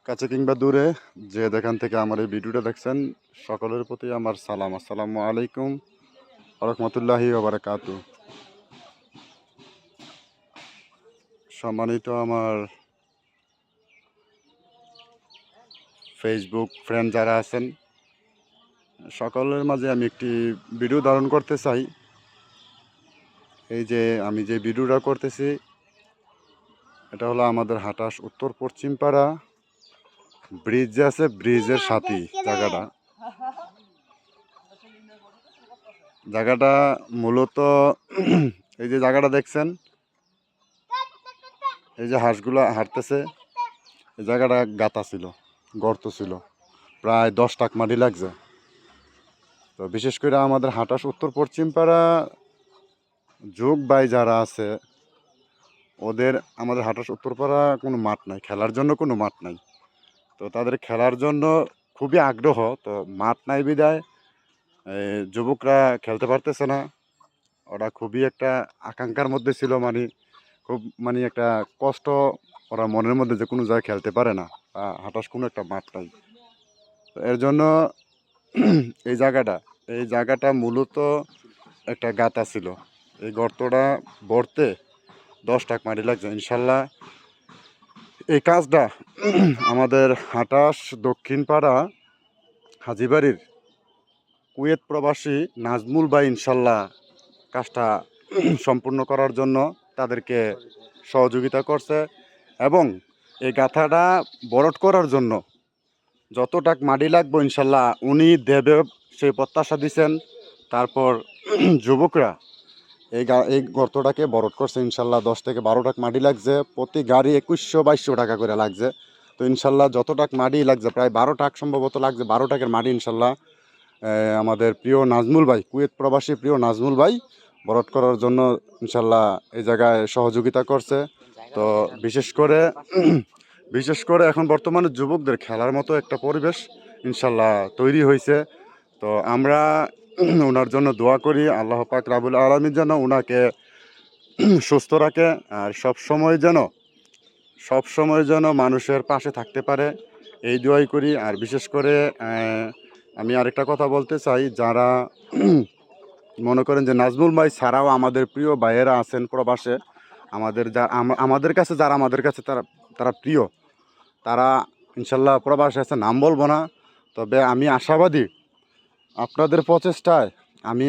কাছে কিংবা দূরে যে যেখান থেকে আমার এই ভিডিওটা দেখছেন সকলের প্রতি আমার সালাম। আসসালামু আলাইকুম রহমতুল্লাহি ওয়া বারাকাতু। সম্মানিত আমার ফেসবুক ফ্রেন্ড যারা আছেন, সকলের মাঝে আমি একটি ভিডিও ধারণ করতে চাই। এই যে আমি যে ভিডিওটা করতেছি এটা হলো আমাদের হাটাশ উত্তর পশ্চিম পাড়া ব্রিজ যে আছে, ব্রিজের সাথেই জায়গাটা মূলত এই যে জায়গাটা দেখছেন, এই যে হাঁসগুলো হাঁটতেছে, এই জায়গাটা গাঁথা ছিল, গর্ত ছিল, প্রায় 10 টাক মাটি লাগছে। তো বিশেষ করে আমাদের হাটাশ উত্তর পশ্চিম পাড়া যোগ বাই যারা আছে ওদের, আমাদের হাটাশ উত্তরপাড়া কোনো মাঠ নাই, খেলার জন্য কোনো মাঠ নাই। তো তাদের খেলার জন্য খুবই আগ্রহ, তো মাঠ নাই বিদায় যুবকরা খেলতে পারতেছে না। ওরা খুবই একটা আকাঙ্ক্ষার মধ্যে ছিল, খুব একটা কষ্ট ওরা মনের মধ্যে, যে কোনো জায়গায় খেলতে পারে না, হাটাশ কোনো একটা মাঠ নাই। তো এর জন্য এই জায়গাটা মূলত একটা গাঁথা ছিল। এই গর্তটা ভরতে 10 টাক মাটি লাগছে। ইনশাল্লাহ এই কাজটা আমাদের হাটাশ দক্ষিণ পাড়া হাজিবাড়ির কুয়েত প্রবাসী নাজমুল ভাই ইনশাল্লাহ কাজটা সম্পূর্ণ করার জন্য তাদেরকে সহযোগিতা করছে, এবং এই গাথাটা বরট করার জন্য যত টাক মাটি লাগবে ইনশাল্লাহ উনি দেবে সেই প্রত্যাশা দিছেন। তারপর যুবকরা এই গর্তটাকে বরট করছে ইনশাল্লাহ। 10 থেকে 12 টাক মাটি লাগছে, প্রতি গাড়ি 2100-2200 টাকা করে লাগছে। তো ইনশাল্লাহ যত টাক মাটি লাগছে, প্রায় 12 টাক সম্ভবত লাগছে, 12 টাকের মাটি ইনশাল্লাহ আমাদের প্রিয় নাজমুল ভাই, কুয়েত প্রবাসী প্রিয় নাজমুল ভাই বরট করার জন্য ইনশাল্লাহ এই জায়গায় সহযোগিতা করছে। তো বিশেষ করে এখন বর্তমানে যুবকদের খেলার মতো একটা পরিবেশ ইনশাল্লাহ তৈরি হয়েছে। তো আমরা ওনার জন্য দোয়া করি, আল্লাহ পাক রাব্বুল আলামিন যেন ওনাকে সুস্থ রাখে, আর সব সময় যেন মানুষের পাশে থাকতে পারে, এই দোয়াই করি। আর বিশেষ করে আমি আরেকটা কথা বলতে চাই, যারা মনে করেন যে নাজমুল ভাই ছাড়াও আমাদের প্রিয় ভাইয়েরা আছেন প্রবাসে, আমাদের কাছে তারা তারা প্রিয়, তারা ইনশাল্লাহ প্রবাসে আছে, নাম বলবো না। তবে আমি আশাবাদী আপনাদের প্রচেষ্টায়, আমি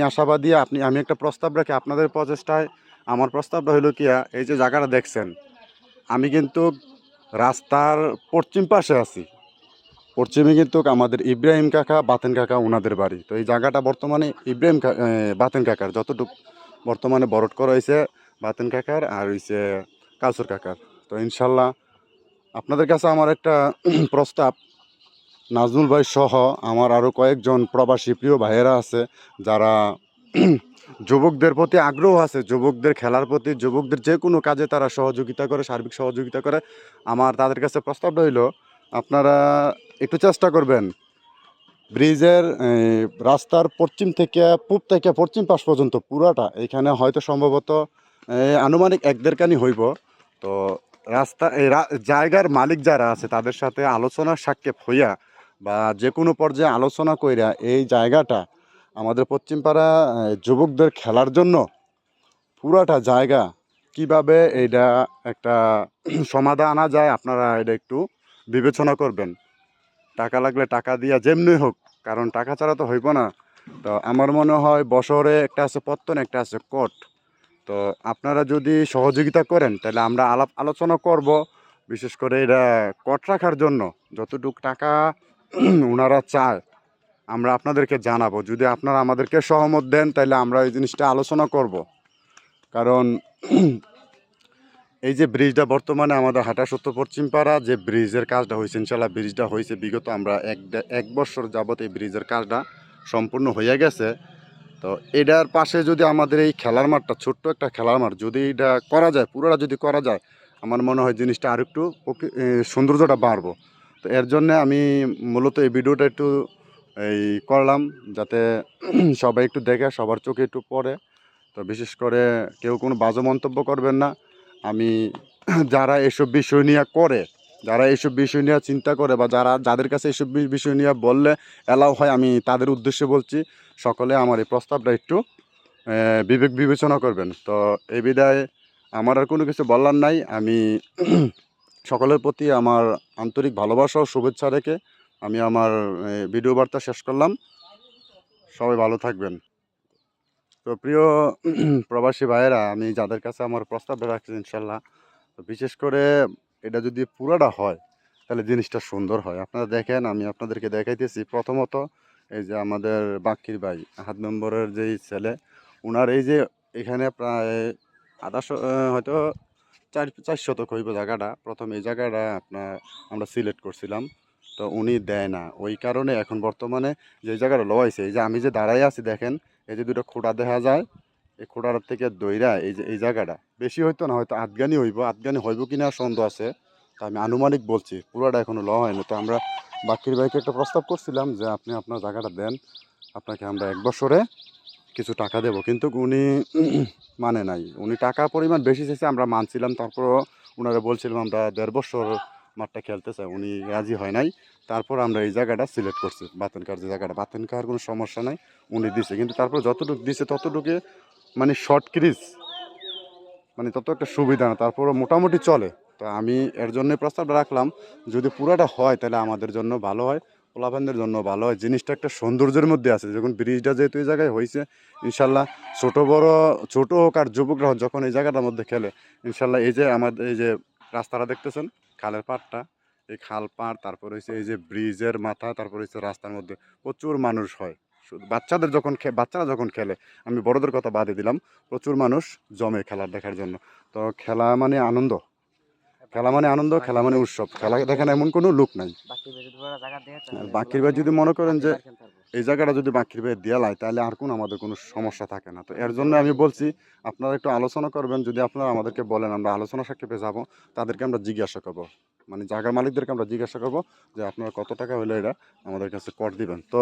একটা প্রস্তাব রাখি আপনাদের প্রচেষ্টায়। আমার প্রস্তাবটা হলো কি, এই যে জায়গাটা দেখছেন, আমি কিন্তু রাস্তার পশ্চিম পাশে আছি। পশ্চিমে কিন্তু আমাদের ইব্রাহিম কাকা, বাতেন কাকা ওনাদের বাড়ি। তো এই জায়গাটা বর্তমানে বাতেন কাকার, যতটুকু বর্তমানে বরট করা হয়েছে বাতেন কাকার আর হয়েছে কালসুর কাকার। তো ইনশাল্লাহ আপনাদের কাছে আমার একটা প্রস্তাব, নাজমুল ভাই সহ আমার আরও কয়েকজন প্রবাসী প্রিয় ভাইয়েরা আছে, যারা যুবকদের প্রতি আগ্রহ আছে, যুবকদের খেলার প্রতি, যুবকদের যে কোনো কাজে তারা সহযোগিতা করে, সার্বিক সহযোগিতা করে। আমার তাদের কাছে প্রস্তাবটা হইলো, আপনারা একটু চেষ্টা করবেন ব্রিজের রাস্তার পশ্চিম থেকে পূব থেকে পশ্চিম পাশ পর্যন্ত পুরাটা, এখানে হয়তো সম্ভবত আনুমানিক 1-1.5 কানি হইব। তো জায়গার মালিক যারা আছে তাদের সাথে আলোচনার সাক্ষেপ হইয়া বা যে কোনো পর্যায়ে আলোচনা কইরা এই জায়গাটা আমাদের পশ্চিমপাড়া যুবকদের খেলার জন্য পুরাটা জায়গা কিভাবে এইটা একটা সমাধান আনা যায়, আপনারা এটা একটু বিবেচনা করবেন। টাকা লাগলে টাকা দিয়া যেমনি হোক, কারণ টাকা ছাড়া তো হইব না। তো আমার মনে হয় বছরে একটা আছে পত্তন, একটা আছে কোট। তো আপনারা যদি সহযোগিতা করেন তাহলে আমরা আলোচনা করব, বিশেষ করে এটা কট রাখার জন্য যতটুকু টাকা ওনারা চায় আমরা আপনাদেরকে জানাবো। যদি আপনারা আমাদেরকে সহমত দেন তাহলে আমরা এই জিনিসটা আলোচনা করব। কারণ এই যে ব্রিজটা বর্তমানে আমাদের হাটাশ উত্তর পশ্চিম পাড়া যে ব্রিজের কাজটা হয়েছে, ইনশাল্লাহ ব্রিজটা হয়েছে বিগত আমরা 1 বছর যাবত এই ব্রিজের কাজটা সম্পূর্ণ হয়ে গেছে। তো এটার পাশে যদি আমাদের এই খেলার মাঠটা, ছোট্ট একটা খেলার মাঠ, যদি এটা করা যায়, পুরোটা যদি করা যায়, আমার মনে হয় জিনিসটা আর একটু সৌন্দর্যটা বাড়বো। তো এর জন্য আমি মূলত এই ভিডিওটা একটু করলাম, যাতে সবাই একটু দেখে, সবার চোখে একটু পড়ে। তো বিশেষ করে কেউ কোনো বাজে মন্তব্য করবেন না। আমি যারা এসব বিষয় নিয়ে করে যারা এইসব বিষয় নিয়ে চিন্তা করে বা যাদের কাছে এইসব বিষয় নিয়ে বললে এলাও হয়, আমি তাদের উদ্দেশ্যে বলছি, সকলে আমার এই প্রস্তাবটা একটু বিবেক বিবেচনা করবেন। তো এই বিদায় আমার আর কোনো কিছু বলার নাই। আমি সকলের প্রতি আমার আন্তরিক ভালোবাসা ও শুভেচ্ছা রেখে আমি আমার ভিডিও বার্তা শেষ করলাম। সবাই ভালো থাকবেন। তো প্রিয় প্রবাসী ভাইয়েরা, আমি যাদের কাছে আমার প্রস্তাবটা রাখছি ইনশাল্লাহ, তো বিশেষ করে এটা যদি পুরাটা হয় তাহলে জিনিসটা সুন্দর হয়। আপনারা দেখেন, আমি আপনাদেরকে দেখাইতেছি। প্রথমত এই যে আমাদের বাক্কির ভাই 7 নম্বরের যেই ছেলে, ওনার এই যে এখানে প্রায় হয়তো 4 শতক হইব জায়গাটা। প্রথম এই জায়গাটা আমরা সিলেক্ট করছিলাম, তো উনি দেয় না। ওই কারণে এখন বর্তমানে যে জায়গাটা লওয়াইছে, এই যে আমি যে দাঁড়াই আছি দেখেন, এই যে দুটো খোঁড়া দেখা যায়, এই খোঁড়ার থেকে দইরা এই যে এই জায়গাটা বেশি হইতো না, হয়তো আধগানি হইব। আধগানি হইব কিনা সন্দেহ আছে, তো আমি আনুমানিক বলছি, পুরোটা এখনো ল হয়নি। তো আমরা বাকির ভাইকে একটা প্রস্তাব করছিলাম যে আপনি আপনার জায়গাটা দেন, আপনাকে আমরা 1 বছরে কিছু টাকা দেবো, কিন্তু উনি মানে নাই। উনি টাকা পরিমাণ বেশি চাইছে, আমরা মানছিলাম। তারপরও ওনারা বলছিলাম আমরা 1.5 বছর মাঠটা খেলতে চাই, উনি রাজি হয় নাই। তারপর আমরা এই জায়গাটা সিলেক্ট করছি, বাতেনকার যে জায়গাটা। বাতেনকার কোনো সমস্যা নাই, উনি দিছে, কিন্তু তারপর যতটুকু দিছে ততটুকু মানে শর্ট ক্রিজ, মানে তত একটা সুবিধা না, তারপরও মোটামুটি চলে। তো আমি এর জন্যই প্রস্তাবটা রাখলাম, যদি পুরাটা হয় তাহলে আমাদের জন্য ভালো হয়, পোলাপানদের জন্য ভালো হয়। জিনিসটা একটা সৌন্দর্যের মধ্যে আছে। যখন ব্রিজটা যেহেতু এই জায়গায় হয়েছে, ইনশাল্লাহ ছোট বড়, ছোট হোক আর যুবকরা হোক, যখন এই জায়গাটার মধ্যে খেলে, ইনশাল্লাহ এই যে আমাদের এই যে রাস্তাটা দেখতেছেন, খালের পাড়টা, এই খাল পাড়, তারপর হচ্ছে এই যে ব্রিজের মাথা, তারপর হচ্ছে রাস্তার মধ্যে প্রচুর মানুষ হয়। শুধু বাচ্চারা যখন খেলে, আমি বড়দের কথা বাদে দিলাম, প্রচুর মানুষ জমে খেলার দেখার জন্য। তো খেলা মানে আনন্দ, খেলা মানে আনন্দ, খেলা মানে উৎসব। খেলা দেখেন এমন কোনো লোক নাই। আর বাকির ভাই যদি মনে করেন যে এই জায়গাটা যদি বাকির ভাই দেওয়া হয়, তাহলে আর কোনো আমাদের কোনো সমস্যা থাকে না। তো এর জন্য আমি বলছি, আপনারা একটু আলোচনা করবেন। যদি আপনারা আমাদেরকে বলেন, আমরা আলোচনা সাক্ষেপে যাব, তাদেরকে আমরা জিজ্ঞাসা করবো, মানে জায়গার মালিকদেরকে আমরা জিজ্ঞাসা করবো যে আপনারা কত টাকা হলে এটা আমাদের কাছে কর দিবেন। তো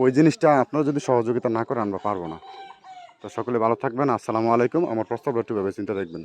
ওই জিনিসটা আপনারা যদি সহযোগিতা না করেন, আমরা পারবো না। তো সকলে ভালো থাকবেন। আসসালামু আলাইকুম। আমার প্রস্তাব একটু ভেবে চিন্তা দেখবেন।